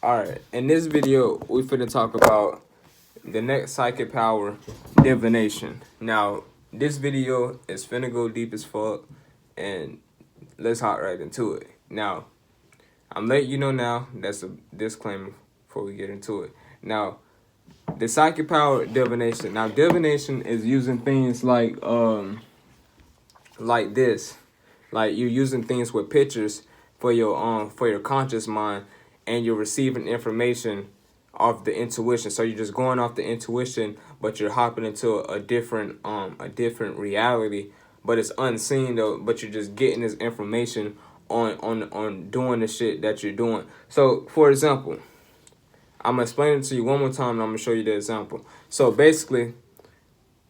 Alright, in this video, we finna talk about the next psychic power, divination. Now, this video is finna go deep as fuck, and let's hop right into it. Now, I'm letting you know now, that's a disclaimer before we get into it. Now, the psychic power, divination. Now, divination is using things like this. Like, you're using things with pictures for your conscious mind, and you're receiving information off the intuition. So you're just going off the intuition, but you're hopping into a different reality, but it's unseen though, but you're just getting this information on doing the shit that you're doing. So for example, I'm gonna explain it to you one more time and I'm gonna show you the example. So basically,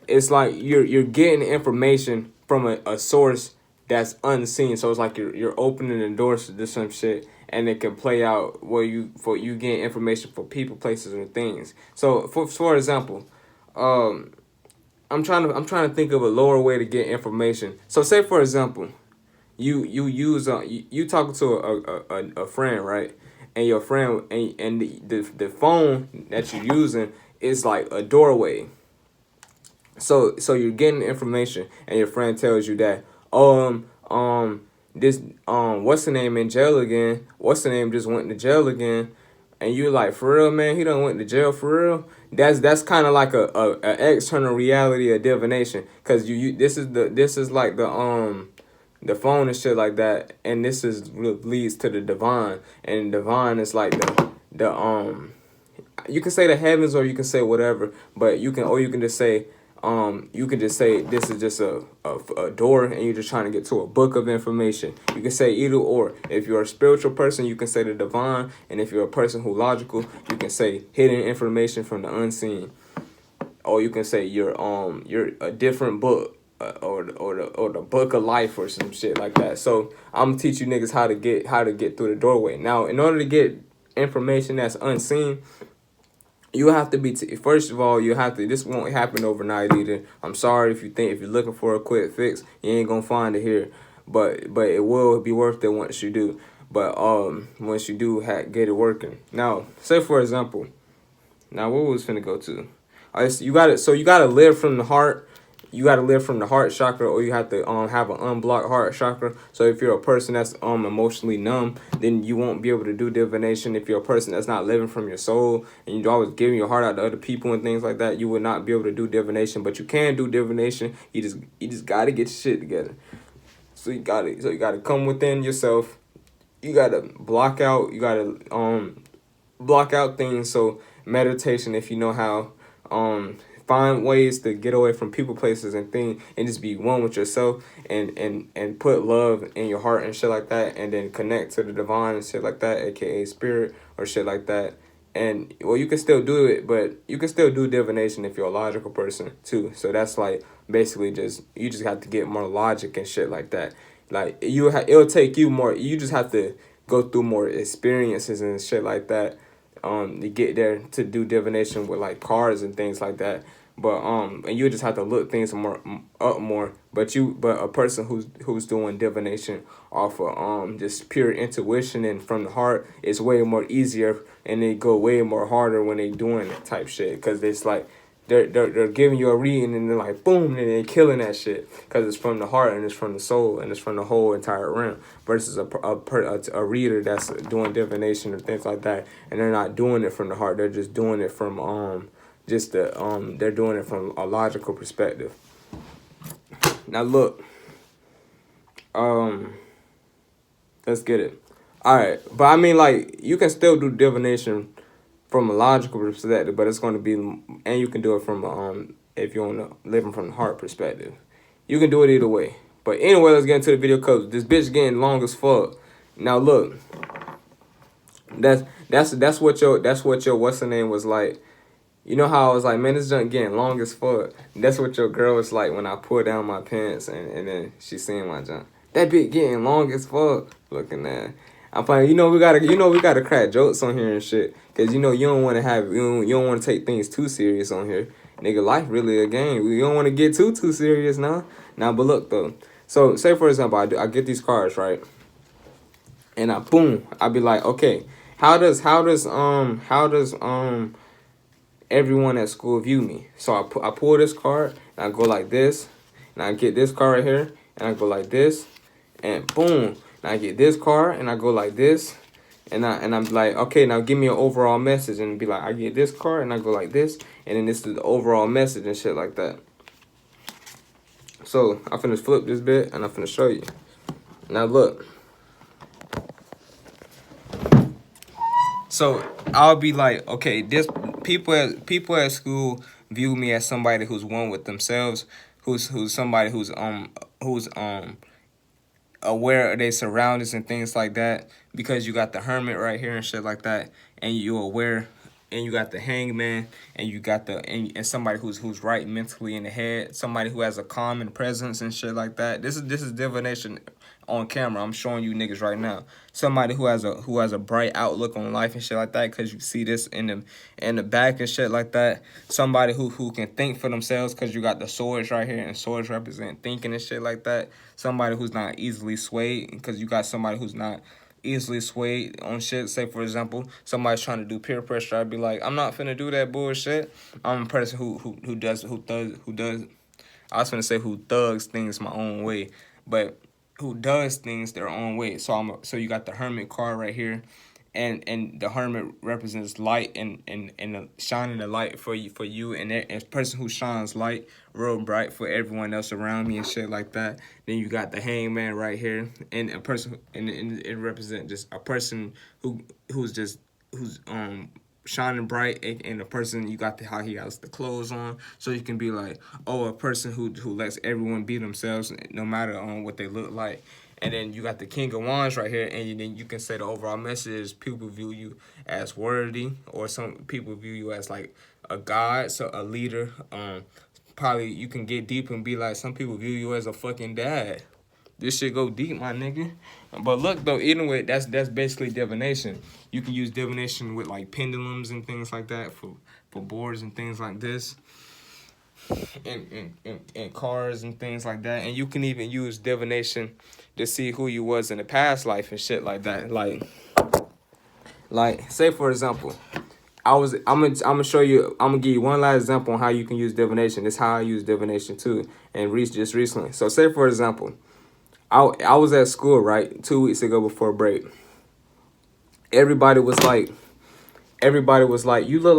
it's like you're getting information from a source that's unseen. So it's like you're opening the doors to some shit, and it can play out where you get information for people, places, and things. So for example, I'm trying to think of a lower way to get information. So say for example, you talking to a friend, right? And your friend and the phone that you're using is like a doorway. So you're getting information, and your friend tells you that this what's the name in jail again? What's the name just went to jail again? And you're like, for real, man, he done went to jail for real. That's kind of like a external reality of divination, cause this is like the phone and shit like that, and this is what leads to the divine, and divine is like the you can say the heavens or you can say whatever, but you can just say this is just a door, and you're just trying to get to a book of information. You can say either or. If you're a spiritual person, you can say the divine, and if you're a person who logical, you can say hidden information from the unseen, or you can say you're a different book, or the book of life or some shit like that. So I'm gonna teach you niggas how to get through the doorway. Now, in order to get information that's unseen, you have to be first of all, you have to, this won't happen overnight either. I'm sorry if you're looking for a quick fix, you ain't gonna find it here, but it will be worth it once you do. But once you do get it working. Now, say for example, now what was finna go to? You gotta live from the heart. You gotta live from the heart chakra, or you have to have an unblocked heart chakra. So if you're a person that's emotionally numb, then you won't be able to do divination. If you're a person that's not living from your soul, and you're always giving your heart out to other people and things like that, you would not be able to do divination. But you can do divination. You just gotta get your shit together. So you gotta come within yourself. You gotta block out. You gotta block out things. So meditation, if you know how. Find ways to get away from people, places, and things, and just be one with yourself, and put love in your heart and shit like that, and then connect to the divine and shit like that, aka spirit or shit like that. And well, you can still do it, but you can still do divination if you're a logical person too. So that's like basically you just have to get more logic and shit like that. Like it'll take you more. You just have to go through more experiences and shit like that. To get there to do divination with like cards and things like that. But and you just have to look things up more. But a person who's doing divination off of just pure intuition and from the heart is way more easier, and they go way more harder when they doing that type shit, because it's like they're giving you a reading, and they're like boom, and they're killing that shit because it's from the heart, and it's from the soul, and it's from the whole entire realm, versus a reader that's doing divination and things like that, and they're not doing it from the heart. They're just doing it from they're doing it from a logical perspective. Now look, let's get it. All right, but I mean, like, you can still do divination from a logical perspective, but it's going to be, and you can do it from if you want to living from the heart perspective. You can do it either way. But anyway, let's get into the video, cause this bitch getting long as fuck. Now look, that's what your what's the name was like. You know how I was like, man, this junk getting long as fuck. That's what your girl was like when I pulled down my pants and then she seen my junk. That bitch getting long as fuck. Looking at. I'm playing. We gotta crack jokes on here and shit. Cause you don't want to you don't want to take things too serious on here. Nigga, life really a game. You don't want to get too serious now. Now, but look though. So say for example, I get these cards, right? And I be like, okay. how does everyone at school view me? So I pull this card and I go like this, and I get this card right here and I go like this, and boom, and I get this card and I go like this, and I'm like, okay, now give me an overall message, and be like, I get this card and I go like this, and then this is the overall message and shit like that. So I finna flip this bit and I'm finna show you. Now look. So I'll be like, okay, this people at school view me as somebody who's one with themselves, who's somebody who's aware of their surroundings and things like that, because you got the hermit right here and shit like that, and you're aware, and you got the hangman, and you got and somebody who's right mentally in the head, somebody who has a calming presence and shit like that. This is divination on camera. I'm showing you niggas right now. Somebody who has a bright outlook on life and shit like that, because you see this in the back and shit like that. Somebody who can think for themselves, because you got the swords right here, and swords represent thinking and shit like that. Somebody who's not easily swayed, because you got somebody who's not easily swayed on shit. Say for example, somebody's trying to do peer pressure, I'd be like, I'm not finna do that bullshit. I'm a person who does I was finna say who thugs things my own way, but who does things their own way. So you got the hermit card right here, and the hermit represents light, and shining the light for you, and a person who shines light real bright for everyone else around me and shit like that. Then you got the hangman right here, and a person, and it represents just a person who's shining bright, and a person, you got how he has the clothes on, so you can be like, oh, a person who lets everyone be themselves no matter what they look like. And then you got the King of Wands right here, and then you can say the overall message is people view you as worthy, or some people view you as like a god, so a leader. Probably you can get deep and be like, some people view you as a fucking dad. This shit go deep, my nigga. But look though, anyway, that's basically divination. You can use divination with like pendulums and things like that for boards and things like this, and cars and things like that. And you can even use divination to see who you was in the past life and shit like that. Like say for example, I'm gonna show you. I'm gonna give you one last example on how you can use divination. This is how I use divination too, and just recently. So say for example, I was at school, right, 2 weeks ago before break. Everybody was like, you look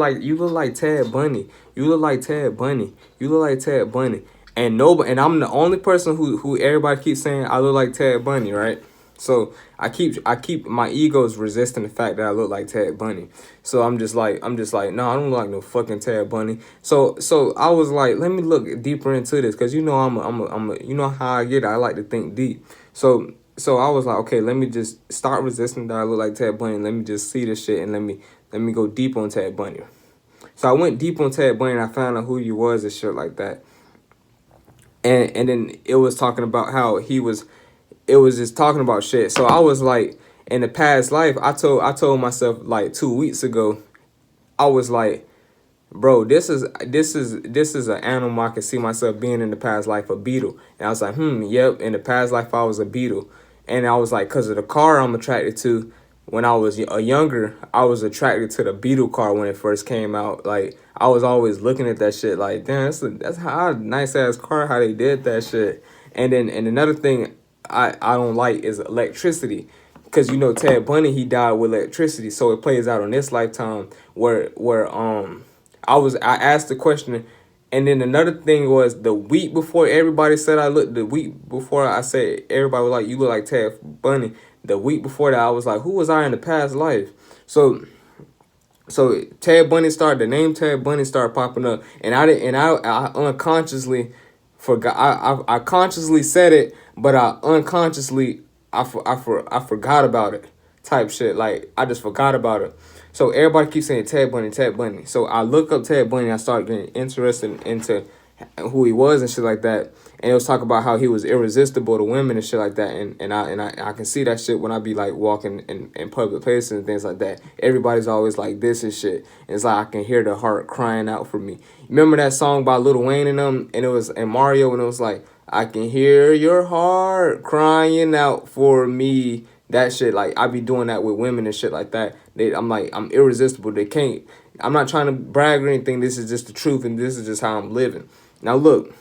like Ted Bunny. You look like Ted Bunny. You look like Ted Bunny. And nobody, and I'm the only person who everybody keeps saying I look like Ted Bunny, right? So I keep my ego is resisting the fact that I look like Ted Bunny. So I'm just like, no, I don't look like no fucking Ted Bunny. So I was like, let me look deeper into this, because you know I'm a you know how I get. I like to think deep. So I was like, okay, let me just start resisting that I look like Ted Bunny. Let me just see this shit, and let me go deep on Ted Bunny. So I went deep on Ted Bunny, and I found out who he was and shit like that. And then it was talking about how it was just talking about shit. So I was like, in the past life, I told myself like 2 weeks ago, I was like, bro, this is an animal I can see myself being in the past life, a beetle. And I was like, yep, in the past life I was a beetle. And I was like, because of the car I'm attracted to, when I was younger, I was attracted to the beetle car when it first came out. Like, I was always looking at that shit like, damn, that's how nice ass car, how they did that shit. And another thing I don't like is electricity. Because you know Ted Bundy, he died with electricity, so it plays out on this lifetime where I asked the question, and then another thing was the week before everybody said the week before I said everybody was like, you look like Ted Bundy. The week before that I was like, who was I in the past life? So Ted Bundy the name Ted Bundy started popping up, and I unconsciously forgot. I consciously said it, but I unconsciously I forgot about it, type shit. Like, I just forgot about it. So everybody keeps saying Ted Bundy, Ted Bundy. So I look up Ted Bundy, and I start getting interested into who he was and shit like that. And it was talking about how he was irresistible to women and shit like that. And I can see that shit when I be like walking in public places and things like that. Everybody's always like this and shit. And it's like I can hear the heart crying out for me. Remember that song by Lil Wayne and them? And it was and Mario, and it was like, I can hear your heart crying out for me. That shit, like, I be doing that with women and shit like that. I'm irresistible. They can't. I'm not trying to brag or anything. This is just the truth, and this is just how I'm living. Now look,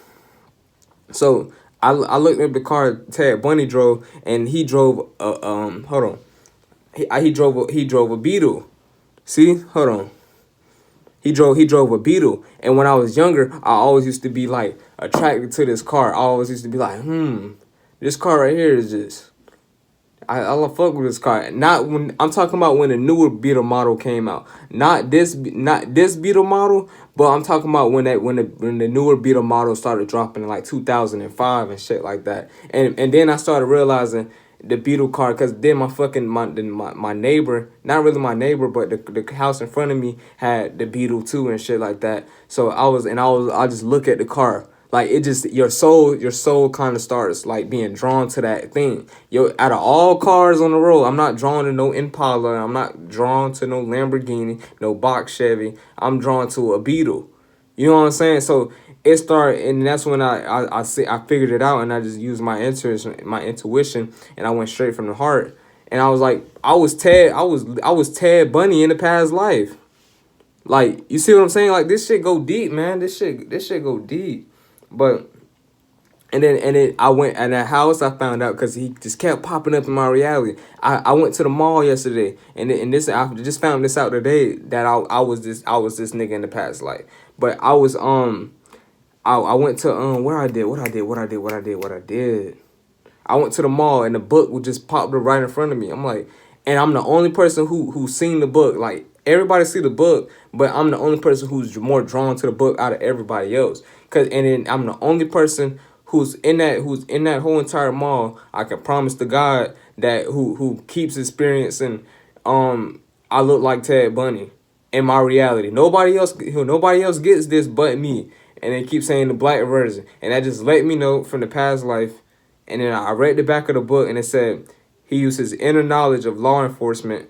so I looked at the car Ted Bunny drove, and he drove a hold on. He drove a Beetle. See, hold on. He drove a Beetle, and when I was younger, I always used to be like attracted to this car. I always used to be like, this car right here is just. I fuck with this car. Not when I'm talking about when the newer Beetle model came out. Not this Beetle model, but I'm talking about when the newer Beetle model started dropping in like 2005 and shit like that. And then I started realizing the Beetle car, because then my neighbor, not really my neighbor, but the house in front of me had the Beetle too and shit like that. So I just look at the car. Like, it just, your soul kind of starts like being drawn to that thing. Out of all cars on the road, I'm not drawn to no Impala. I'm not drawn to no Lamborghini, no box Chevy. I'm drawn to a Beetle. You know what I'm saying? So it started, and that's when I figured it out, and I just used my intuition, and I went straight from the heart. And I was like, I was Ted Bunny in the past life. Like, you see what I'm saying? Like, this shit go deep, man. This shit go deep. But and then I went at that house. I found out because he just kept popping up in my reality. I went to the mall yesterday, and I just found this out today that I was this nigga in the past life. But I was I went to what I did. I went to the mall, and the book would just pop up right in front of me. I'm like, and I'm the only person who seen the book. Like, everybody see the book, but I'm the only person who's more drawn to the book out of everybody else. And then I'm the only person who's in that whole entire mall. I can promise to God that who keeps experiencing I look like Ted Bunny in my reality. Nobody else gets this but me. And they keep saying the black version, and that just let me know from the past life. And then I read the back of the book, and it said he used his inner knowledge of law enforcement.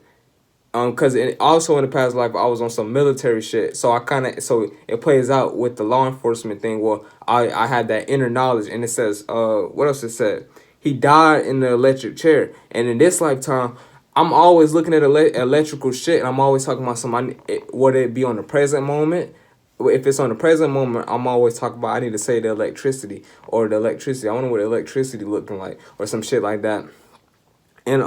Cause also in the past life I was on some military shit, so it plays out with the law enforcement thing. Well, I had that inner knowledge, and it says what else it said? He died in the electric chair, and in this lifetime, I'm always looking at electrical shit, and I'm always talking about whether it be on the present moment. If it's on the present moment, I'm always talking about I need to say the electricity or the electricity. I wonder what electricity looking like or some shit like that, and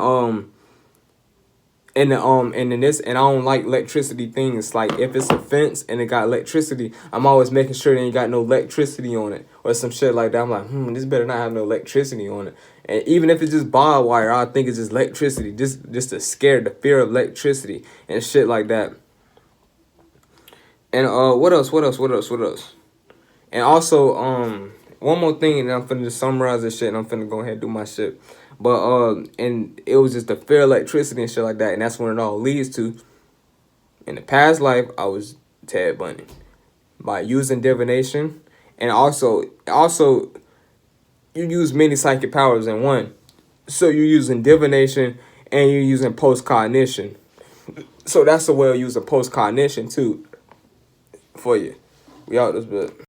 and I don't like electricity things. Like, if it's a fence and it got electricity, I'm always making sure they ain't got no electricity on it or some shit like that. I'm like, this better not have no electricity on it. And even if it's just barbed wire, I think it's just electricity, just the fear of electricity and shit like that. And what else? And also, one more thing, and I'm finna just summarize this shit, and I'm finna go ahead and do my shit. But and it was just the fear of electricity and shit like that, and that's when it all leads to. In the past life, I was Ted Bunny by using divination, and also you use many psychic powers in one. So you're using divination and you're using post-cognition. So that's a way of using post-cognition too for you. We out this bit.